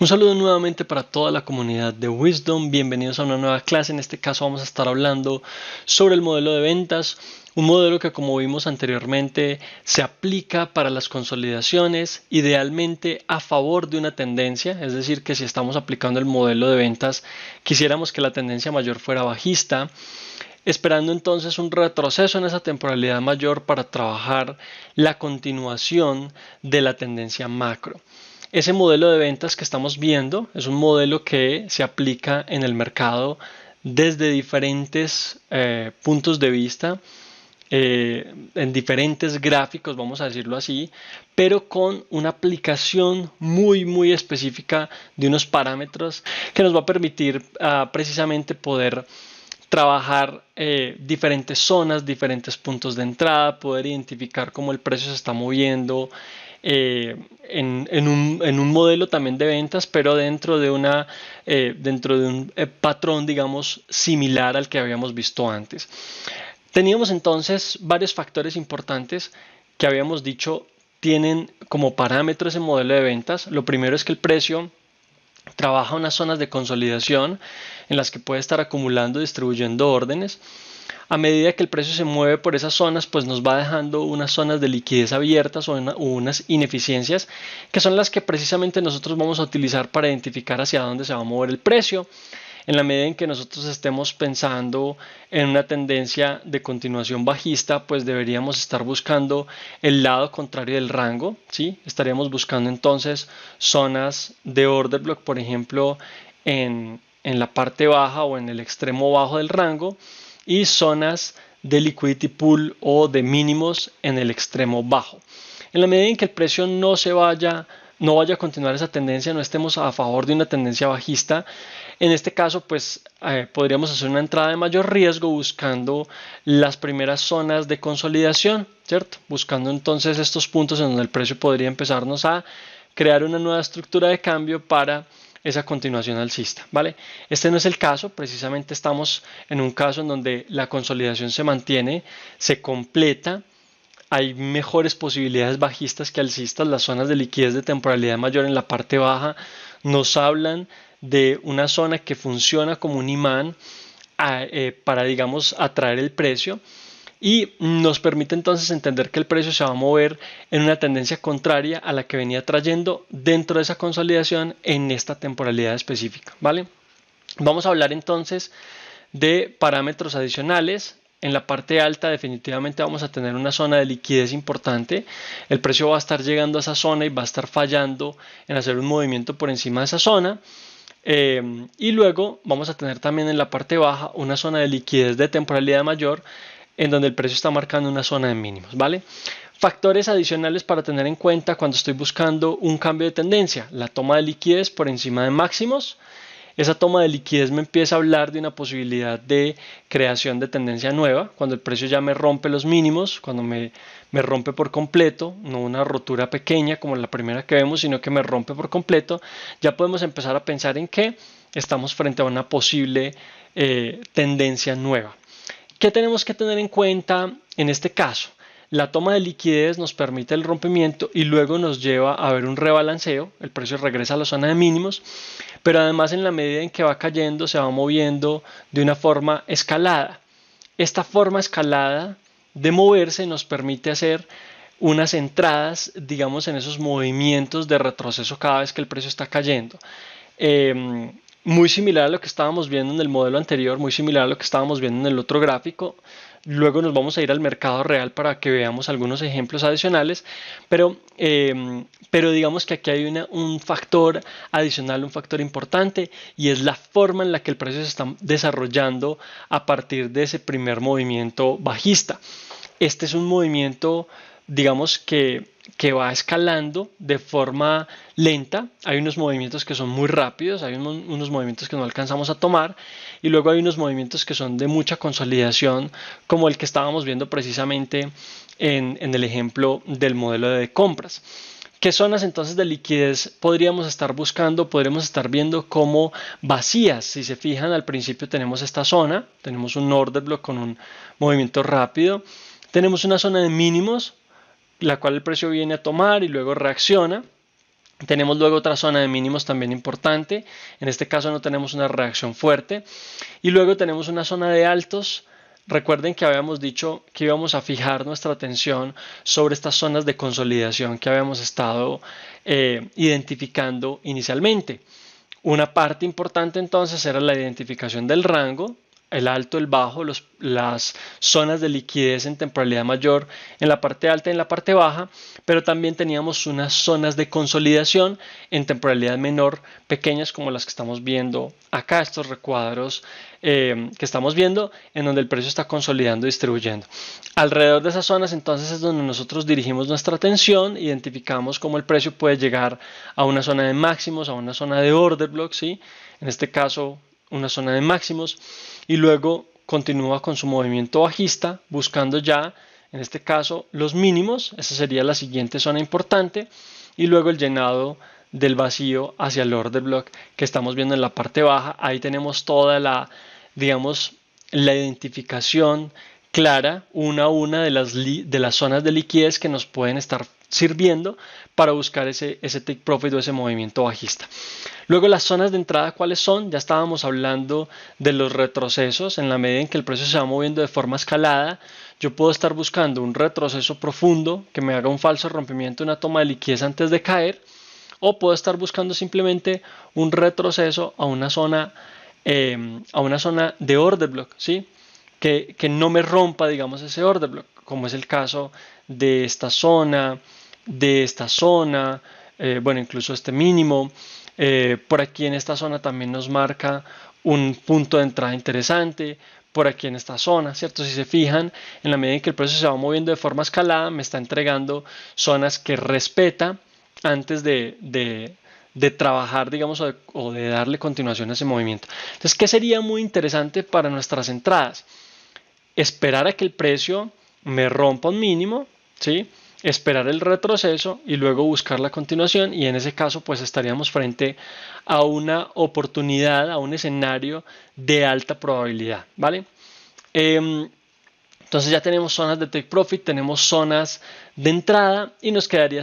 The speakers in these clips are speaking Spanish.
Un saludo nuevamente para toda la comunidad de Wisdom, bienvenidos a una nueva clase. En este caso vamos a estar hablando sobre el modelo de ventas, un modelo que, como vimos anteriormente, se aplica para las consolidaciones, idealmente a favor de una tendencia, es decir, que si estamos aplicando el modelo de ventas, quisiéramos que la tendencia mayor fuera bajista, esperando entonces un retroceso en esa temporalidad mayor para trabajar la continuación de la tendencia macro. Ese modelo de ventas que estamos viendo es un modelo que se aplica en el mercado desde diferentes puntos de vista, en diferentes gráficos, vamos a decirlo así, pero con una aplicación muy específica de unos parámetros que nos va a permitir precisamente poder trabajar diferentes zonas, diferentes puntos de entrada, poder identificar cómo el precio se está moviendo en un modelo también de ventas, pero dentro de un patrón, digamos, similar al que habíamos visto antes. Teníamos entonces varios factores importantes que habíamos dicho tienen como parámetro ese modelo de ventas. Lo primero es que el precio trabaja unas zonas de consolidación en las que puede estar acumulando y distribuyendo órdenes. A medida que el precio se mueve por esas zonas, pues nos va dejando unas zonas de liquidez abiertas o unas ineficiencias que son las que precisamente nosotros vamos a utilizar para identificar hacia dónde se va a mover el precio. En la medida en que nosotros estemos pensando en una tendencia de continuación bajista, pues deberíamos estar buscando el lado contrario del rango, ¿sí? Estaríamos buscando entonces zonas de order block, por ejemplo, en la parte baja o en el extremo bajo del rango, y zonas de liquidity pool o de mínimos en el extremo bajo. En la medida en que el precio no vaya a continuar esa tendencia, no estemos a favor de una tendencia bajista, en este caso pues podríamos hacer una entrada de mayor riesgo buscando las primeras zonas de consolidación, ¿cierto? Buscando entonces estos puntos en donde el precio podría empezarnos a crear una nueva estructura de cambio para esa continuación alcista, ¿vale? Este no es el caso, precisamente estamos en un caso en donde la consolidación se mantiene, se completa, hay mejores posibilidades bajistas que alcistas. Las zonas de liquidez de temporalidad mayor en la parte baja nos hablan de una zona que funciona como un imán para, digamos, atraer el precio y nos permite entonces entender que el precio se va a mover en una tendencia contraria a la que venía trayendo dentro de esa consolidación en esta temporalidad específica, ¿vale? Vamos a hablar entonces de parámetros adicionales. En la parte alta definitivamente vamos a tener una zona de liquidez importante. El precio va a estar llegando a esa zona y va a estar fallando en hacer un movimiento por encima de esa zona. Y luego vamos a tener también en la parte baja una zona de liquidez de temporalidad mayor en donde el precio está marcando una zona de mínimos, ¿vale? Factores adicionales para tener en cuenta cuando estoy buscando un cambio de tendencia: la toma de liquidez por encima de máximos. Esa toma de liquidez me empieza a hablar de una posibilidad de creación de tendencia nueva, cuando el precio ya me rompe los mínimos, cuando me rompe por completo, no una rotura pequeña como la primera que vemos, sino que me rompe por completo. Ya podemos empezar a pensar en que estamos frente a una posible tendencia nueva. ¿Qué tenemos que tener en cuenta en este caso? La toma de liquidez nos permite el rompimiento y luego nos lleva a ver un rebalanceo, el precio regresa a la zona de mínimos, pero además en la medida en que va cayendo se va moviendo de una forma escalada. Esta forma escalada de moverse nos permite hacer unas entradas, digamos, en esos movimientos de retroceso cada vez que el precio está cayendo. Muy similar a lo que estábamos viendo en el modelo anterior, muy similar a lo que estábamos viendo en el otro gráfico. Luego nos vamos a ir al mercado real para que veamos algunos ejemplos adicionales, pero digamos que aquí hay un factor adicional, un factor importante, y es la forma en la que el precio se está desarrollando a partir de ese primer movimiento bajista. Este es un movimiento, digamos, que va escalando de forma lenta. Hay unos movimientos que son muy rápidos, hay unos movimientos que no alcanzamos a tomar, y luego hay unos movimientos que son de mucha consolidación, como el que estábamos viendo precisamente en el ejemplo del modelo de compras. ¿Qué zonas entonces de liquidez podríamos estar buscando? Podríamos estar viendo como vacías. Si se fijan, al principio tenemos esta zona, tenemos un order block con un movimiento rápido, tenemos una zona de mínimos, la cual el precio viene a tomar y luego reacciona. Tenemos luego otra zona de mínimos también importante. En este caso no tenemos una reacción fuerte. Y luego tenemos una zona de altos. Recuerden que habíamos dicho que íbamos a fijar nuestra atención sobre estas zonas de consolidación que habíamos estado identificando inicialmente. Una parte importante entonces era la identificación del rango, el alto, el bajo, las zonas de liquidez en temporalidad mayor en la parte alta y en la parte baja, pero también teníamos unas zonas de consolidación en temporalidad menor, pequeñas como las que estamos viendo acá, estos recuadros que estamos viendo, en donde el precio está consolidando y distribuyendo. Alrededor de esas zonas entonces es donde nosotros dirigimos nuestra atención, identificamos cómo el precio puede llegar a una zona de máximos, a una zona de order block, ¿sí? En este caso una zona de máximos, y luego continúa con su movimiento bajista buscando ya en este caso los mínimos. Esa sería la siguiente zona importante, y luego el llenado del vacío hacia el order block que estamos viendo en la parte baja. Ahí tenemos toda la, digamos, la identificación clara una a una de las zonas de liquidez que nos pueden estar sirviendo para buscar ese take profit o ese movimiento bajista. Luego las zonas de entrada, ¿cuáles son? Ya estábamos hablando de los retrocesos. En la medida en que el precio se va moviendo de forma escalada, yo puedo estar buscando un retroceso profundo que me haga un falso rompimiento, una toma de liquidez antes de caer, o puedo estar buscando simplemente un retroceso a una zona de order block, ¿sí? Que no me rompa, digamos, ese order block, como es el caso de esta zona, bueno, incluso este mínimo. Por aquí en esta zona también nos marca un punto de entrada interesante, por aquí en esta zona, ¿cierto? Si se fijan, en la medida en que el precio se va moviendo de forma escalada, me está entregando zonas que respeta antes de trabajar, digamos, o de darle continuación a ese movimiento. Entonces, ¿qué sería muy interesante para nuestras entradas? Esperar a que el precio me rompa un mínimo, ¿sí? Esperar el retroceso y luego buscar la continuación, y en ese caso pues estaríamos frente a una oportunidad, a un escenario de alta probabilidad, ¿vale? Entonces ya tenemos zonas de take profit, tenemos zonas de entrada, y nos quedaría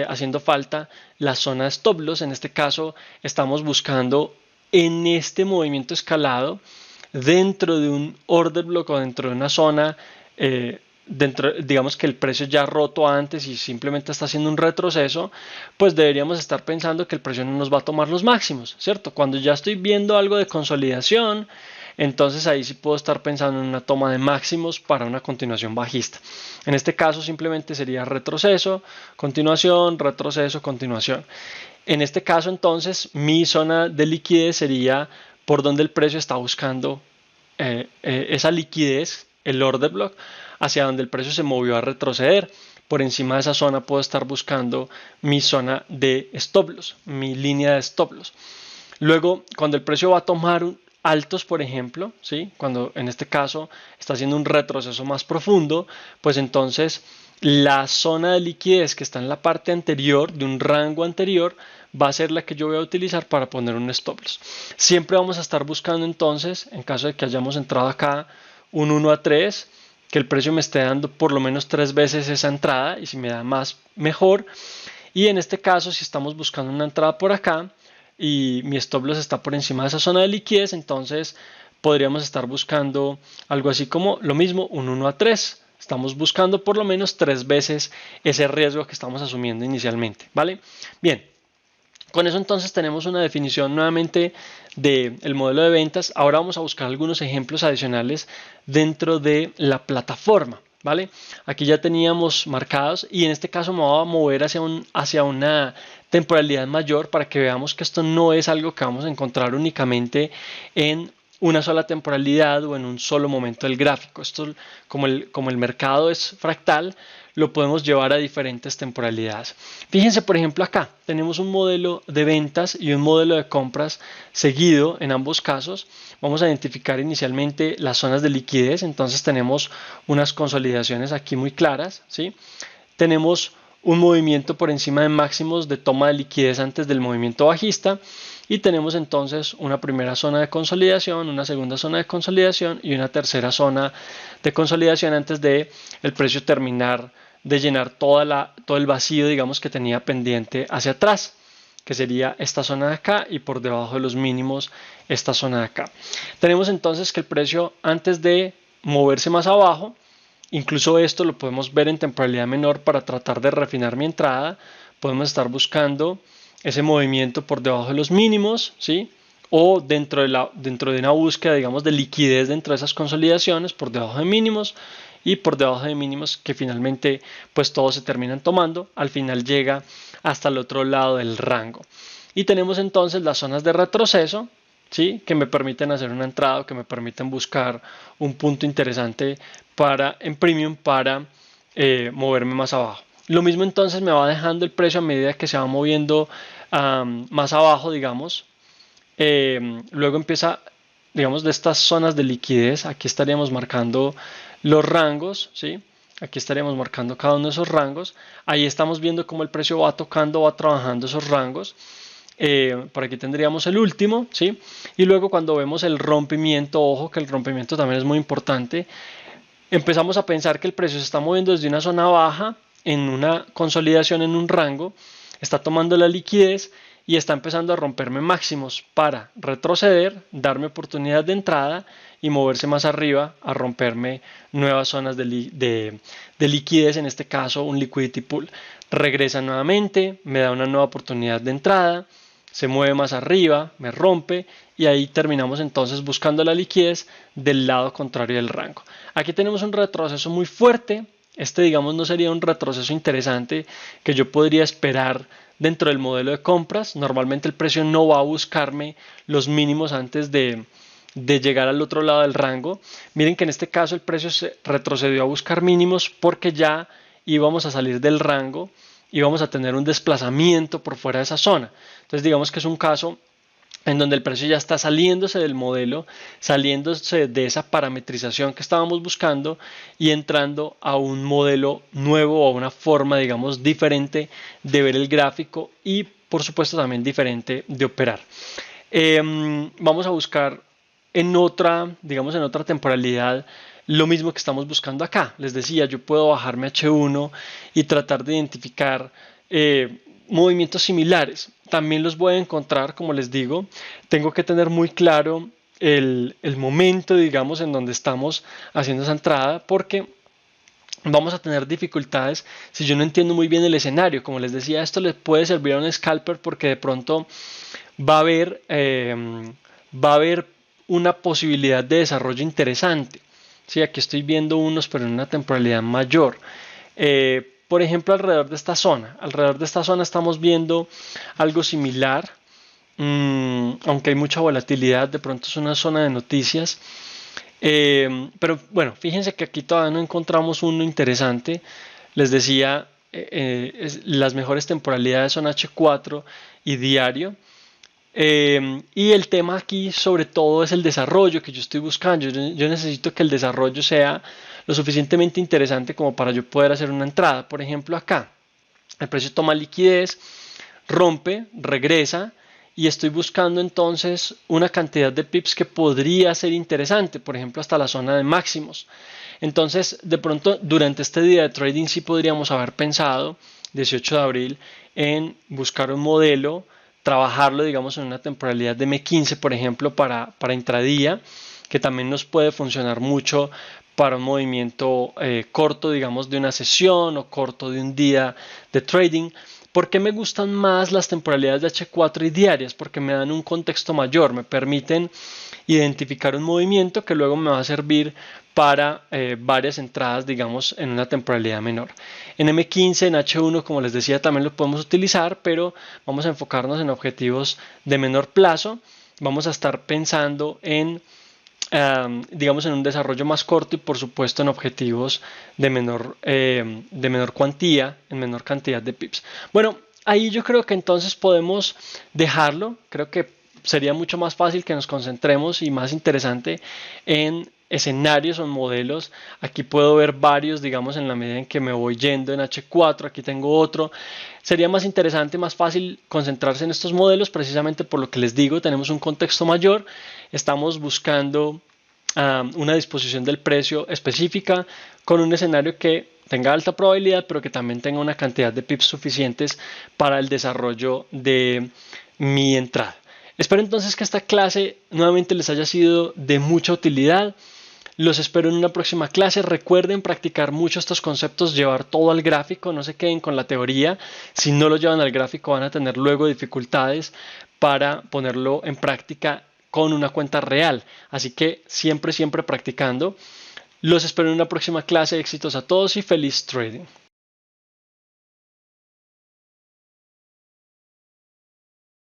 haciendo falta la zona de stop loss. En este caso estamos buscando en este movimiento escalado dentro de un order block o dentro de una zona digamos que el precio ya ha roto antes y simplemente está haciendo un retroceso, pues deberíamos estar pensando que el precio no nos va a tomar los máximos, ¿cierto? Cuando ya estoy viendo algo de consolidación, entonces ahí sí puedo estar pensando en una toma de máximos para una continuación bajista. En este caso simplemente sería retroceso, continuación, retroceso, continuación. En este caso entonces mi zona de liquidez sería por donde el precio está buscando esa liquidez, el order block, hacia donde el precio se movió a retroceder. Por encima de esa zona puedo estar buscando mi zona de stop loss, mi línea de stop loss. Luego, cuando el precio va a tomar altos, por ejemplo, ¿sí? Cuando en este caso está haciendo un retroceso más profundo, pues entonces la zona de liquidez que está en la parte anterior de un rango anterior va a ser la que yo voy a utilizar para poner un stop loss. Siempre vamos a estar buscando entonces, en caso de que hayamos entrado acá, un 1 a 3, que el precio me esté dando por lo menos 3 veces esa entrada, y si me da más, mejor. Y en este caso, si estamos buscando una entrada por acá y mi stop loss está por encima de esa zona de liquidez, entonces podríamos estar buscando algo así como lo mismo, un 1 a 3. Estamos buscando por lo menos 3 veces ese riesgo que estamos asumiendo inicialmente, ¿vale? Bien, con eso entonces tenemos una definición nuevamente del modelo de ventas. Ahora vamos a buscar algunos ejemplos adicionales dentro de la plataforma, ¿vale? Aquí ya teníamos marcados, y en este caso me voy a mover hacia una temporalidad mayor para que veamos que esto no es algo que vamos a encontrar únicamente en una sola temporalidad o en un solo momento del gráfico. Esto, como el mercado es fractal, lo podemos llevar a diferentes temporalidades. Fíjense, por ejemplo, acá tenemos un modelo de ventas y un modelo de compras seguido. En ambos casos vamos a identificar inicialmente las zonas de liquidez. Entonces tenemos unas consolidaciones aquí muy claras, ¿sí? Tenemos un movimiento por encima de máximos de toma de liquidez antes del movimiento bajista, y tenemos entonces una primera zona de consolidación, una segunda zona de consolidación y una tercera zona de consolidación antes de el precio terminar de llenar todo el vacío, digamos, que tenía pendiente hacia atrás. que sería esta zona de acá, y por debajo de los mínimos esta zona de acá. Tenemos entonces que el precio, antes de moverse más abajo, incluso esto lo podemos ver en temporalidad menor para tratar de refinar mi entrada, podemos estar buscando ese movimiento por debajo de los mínimos, ¿sí? O dentro de una búsqueda, digamos, de liquidez dentro de esas consolidaciones, por debajo de mínimos y por debajo de mínimos, que finalmente pues todos se terminan tomando, al final llega hasta el otro lado del rango. Y tenemos entonces las zonas de retroceso, ¿sí? Que me permiten hacer una entrada o que me permiten buscar un punto interesante en premium para moverme más abajo. Lo mismo entonces me va dejando el precio a medida que se va moviendo más abajo, digamos. Luego empieza, digamos, de estas zonas de liquidez. Aquí estaríamos marcando los rangos, ¿sí? Aquí estaríamos marcando cada uno de esos rangos. Ahí estamos viendo cómo el precio va tocando, va trabajando esos rangos. Por aquí tendríamos el último, ¿sí? Y luego cuando vemos el rompimiento, ojo que el rompimiento también es muy importante, empezamos a pensar que el precio se está moviendo desde una zona baja en una consolidación en un rango, está tomando la liquidez y está empezando a romperme máximos para retroceder, darme oportunidad de entrada y moverse más arriba a romperme nuevas zonas de liquidez, en este caso un liquidity pool. Regresa nuevamente, me da una nueva oportunidad de entrada, se mueve más arriba, me rompe y ahí terminamos entonces buscando la liquidez del lado contrario del rango. Aquí tenemos un retroceso muy fuerte. Este, digamos, no sería un retroceso interesante que yo podría esperar dentro del modelo de compras. Normalmente el precio no va a buscarme los mínimos antes de llegar al otro lado del rango. Miren que en este caso el precio se retrocedió a buscar mínimos porque ya íbamos a salir del rango y vamos a tener un desplazamiento por fuera de esa zona. Entonces digamos que es un caso en donde el precio ya está saliéndose del modelo, saliéndose de esa parametrización que estábamos buscando y entrando a un modelo nuevo o a una forma, digamos, diferente de ver el gráfico y, por supuesto, también diferente de operar. Vamos a buscar en otra, digamos, en otra temporalidad lo mismo que estamos buscando acá. Les decía, yo puedo bajarme H1 y tratar de identificar movimientos similares. También los voy a encontrar, como les digo, tengo que tener muy claro el momento, digamos, en donde estamos haciendo esa entrada, porque vamos a tener dificultades si yo no entiendo muy bien el escenario. Como les decía, esto le puede servir a un scalper porque de pronto va a haber una posibilidad de desarrollo interesante. Sí, aquí estoy viendo unos, pero en una temporalidad mayor. Por ejemplo, alrededor de esta zona. Alrededor de esta zona estamos viendo algo similar. Aunque hay mucha volatilidad, de pronto es una zona de noticias. Pero bueno, fíjense que aquí todavía no encontramos uno interesante. Les decía, las mejores temporalidades son H4 y diario. Y el tema aquí sobre todo es el desarrollo que yo estoy buscando. Yo necesito que el desarrollo sea lo suficientemente interesante como para yo poder hacer una entrada. Por ejemplo, acá el precio toma liquidez, rompe, regresa y estoy buscando entonces una cantidad de pips que podría ser interesante, por ejemplo hasta la zona de máximos. Entonces de pronto durante este día de trading sí podríamos haber pensado, 18 de abril, en buscar un modelo, trabajarlo, digamos, en una temporalidad de M15, por ejemplo, para intradía, que también nos puede funcionar mucho para un movimiento corto, digamos, de una sesión o corto de un día de trading. ¿Por qué me gustan más las temporalidades de H4 y diarias? Porque me dan un contexto mayor, me permiten identificar un movimiento que luego me va a servir para varias entradas, digamos, en una temporalidad menor. En M15, en H1, como les decía, también lo podemos utilizar, pero vamos a enfocarnos en objetivos de menor plazo. Vamos a estar pensando en, digamos, en un desarrollo más corto y, por supuesto, en objetivos de menor cuantía, en menor cantidad de pips. Bueno, ahí yo creo que entonces podemos dejarlo. Creo que sería mucho más fácil que nos concentremos y más interesante en escenarios o modelos. Aquí puedo ver varios, digamos, en la medida en que me voy yendo en H4, aquí tengo otro. Sería más interesante, más fácil concentrarse en estos modelos precisamente por lo que les digo, tenemos un contexto mayor, estamos buscando una disposición del precio específica con un escenario que tenga alta probabilidad, pero que también tenga una cantidad de pips suficientes para el desarrollo de mi entrada. Espero entonces que esta clase nuevamente les haya sido de mucha utilidad. Los espero en una próxima clase. Recuerden practicar mucho estos conceptos, llevar todo al gráfico, no se queden con la teoría. Si no lo llevan al gráfico van a tener luego dificultades para ponerlo en práctica con una cuenta real. Así que siempre practicando. Los espero en una próxima clase. Éxitos a todos y feliz trading.